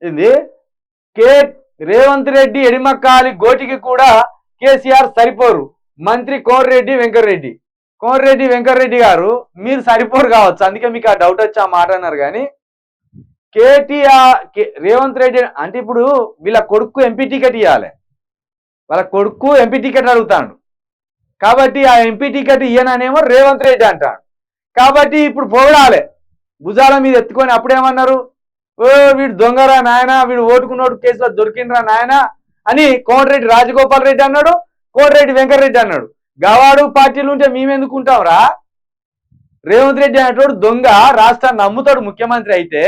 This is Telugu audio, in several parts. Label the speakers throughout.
Speaker 1: ఇది కే రేవంత్ రెడ్డి ఎడిమక్కాలి గోటికి కూడా కేసీఆర్ సరిపోరు. మంత్రి కోమటిరెడ్డి వెంకటరెడ్డి. కోమటిరెడ్డి వెంకటరెడ్డి గారు మీరు సరిపోరు కావచ్చు, అందుకే మీకు ఆ డౌట్ వచ్చి ఆ మాట అన్నారు. కానీ కేటీఆర్ రేవంత్ రెడ్డి అంటే ఇప్పుడు వీళ్ళ కొడుకు ఎంపీ టికెట్ ఇవ్వాలి, వాళ్ళ కొడుకు ఎంపీ టికెట్ అడుగుతాడు. కాబట్టి ఆ ఎంపీ టికెట్ ఇయ్యననేమో రేవంత్ రెడ్డి అంటాడు. కాబట్టి ఇప్పుడు పొగడాలి భుజాల మీద ఎత్తుకొని. అప్పుడేమన్నారు, ఓ వీడు దొంగరా నాయన, వీడు ఓటుకున్నోడు కేసులో దొరికిండ్రా నాయన అని కోమటిరెడ్డి రాజగోపాల్ రెడ్డి అన్నాడు, కోమటిరెడ్డి వెంకటరెడ్డి అన్నాడు. గవాడు పార్టీలు ఉంటే మేమెందుకుంటాం రా, రేవంత్ రెడ్డి అనేటోడు దొంగ, రాష్ట్రాన్ని నమ్ముతాడు ముఖ్యమంత్రి అయితే,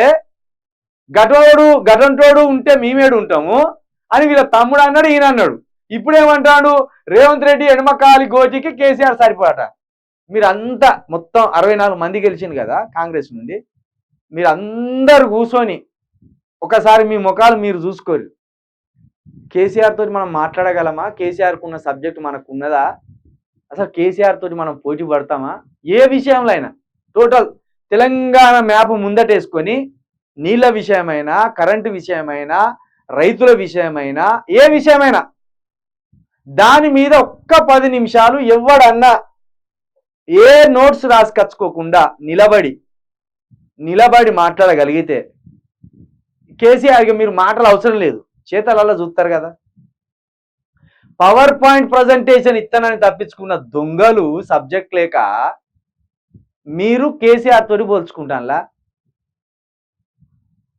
Speaker 1: గటంటోడు ఉంటే మేమేడు ఉంటాము అని వీళ్ళ తమ్ముడు అన్నాడు, ఈయన అన్నాడు. ఇప్పుడేమంటాడు, రేవంత్ రెడ్డి ఎడమకాలి గోటికి కేసీఆర్ సరిపోట. మీరంతా మొత్తం 64 మంది గెలిచింది కదా కాంగ్రెస్ నుండి, మీరు అందరు కూర్చొని ఒకసారి మీ ముఖాలు మీరు చూసుకోరు. కేసీఆర్ తోటి మనం మాట్లాడగలమా? కేసీఆర్కు ఉన్న సబ్జెక్ట్ మనకు ఉన్నదా? అసలు కేసీఆర్ తోటి మనం పోటీ పడతామా? ఏ విషయంలో అయినా టోటల్ తెలంగాణ మ్యాప్ ముందటేసుకొని నీళ్ళ విషయమైనా, కరెంటు విషయమైనా, రైతుల విషయమైనా, ఏ విషయమైనా దాని మీద ఒక్క 10 నిమిషాలు ఎవడన్నా ఏ నోట్స్ రాసుకచ్చుకోకుండా నిలబడి మాట్లాడగలిగితే కేసీఆర్కి మీరు మాటలు అవసరం లేదు, చేతలలో చూస్తారు కదా. పవర్ పాయింట్ ప్రజెంటేషన్ ఇస్తానని తప్పించుకున్న దొంగలు సబ్జెక్ట్ లేక మీరు కేసీఆర్ తోటి పోల్చుకుంటానులా,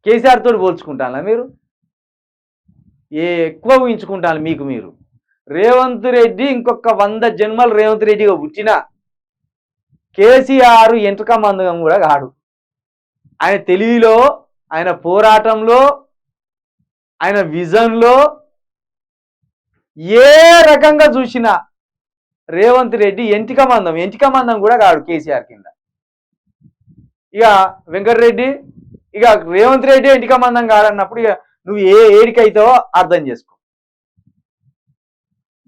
Speaker 1: కేసీఆర్ తోటి పోల్చుకుంటానులా మీరు ఎక్కువ ఊహించుకుంటాను. మీకు మీరు రేవంత్ రెడ్డి ఇంకొక 100 జన్మలు రేవంత్ రెడ్డిగా పుట్టినా కేసీఆర్ ఎంట్రక మందం కూడా కాడు. ఆయన తెలివిలో, ఆయన పోరాటంలో, ఆయన విజన్లో ఏ రకంగా చూసినా రేవంత్ రెడ్డి ఎంటిక మందం కూడా కాడు కేసీఆర్ కింద. ఇక వెంకటరెడ్డి, ఇక రేవంత్ రెడ్డి ఎంటిక మందం కాడన్నప్పుడు ఇక నువ్వు ఏ ఏడికైతావో అర్థం చేసుకో.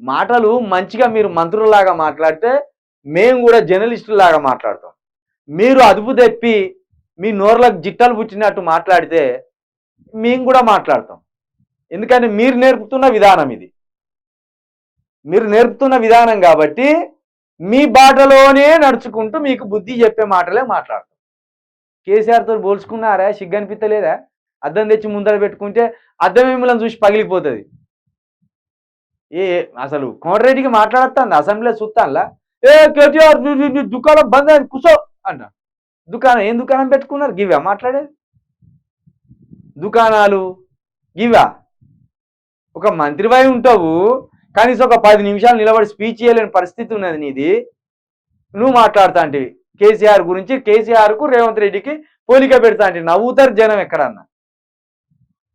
Speaker 1: మాటలు మంచిగా మీరు మంత్రుల్లాగా మాట్లాడితే మేము కూడా జర్నలిస్టులాగా మాట్లాడతాం. మీరు అదుపు తెప్పి మీ నోర్లకు జిట్టలు పుట్టినట్టు మాట్లాడితే మేము కూడా మాట్లాడతాం. ఎందుకంటే మీరు నేర్పుతున్న విధానం ఇది, మీరు నేర్పుతున్న విధానం కాబట్టి మీ బాటలోనే నడుచుకుంటూ మీకు బుద్ధి చెప్పే మాటలే మాట్లాడతాం. కేసీఆర్తో పోల్చుకున్నారా? సిగ్గనిపిస్తలేదా? అద్దం తెచ్చి ముందర పెట్టుకుంటే అద్దం మిమ్మల్ని చూసి పగిలిపోతుంది. అసలు కోమటిరెడ్డికి మాట్లాడుతుంది అసెంబ్లీలో చూస్తానులా, కేటీఆర్ దుకాణం బంద్ అయింది కూసో అంట. ఏం దుకాణం పెట్టుకున్నారు? గివా మాట్లాడేది? దుకాణాలు గివా? ఒక మంత్రివై ఉంటావు, కనీసం ఒక 10 నిమిషాలు నిలబడి స్పీచ్ చేయలేని పరిస్థితి ఉన్నది నీది. నువ్వు మాట్లాడుతా అంటే కేసీఆర్ గురించి, కేసీఆర్కు రేవంత్ రెడ్డికి పోలిక పెడతా అంటే నవ్వుతారు జనం ఎక్కడన్నా.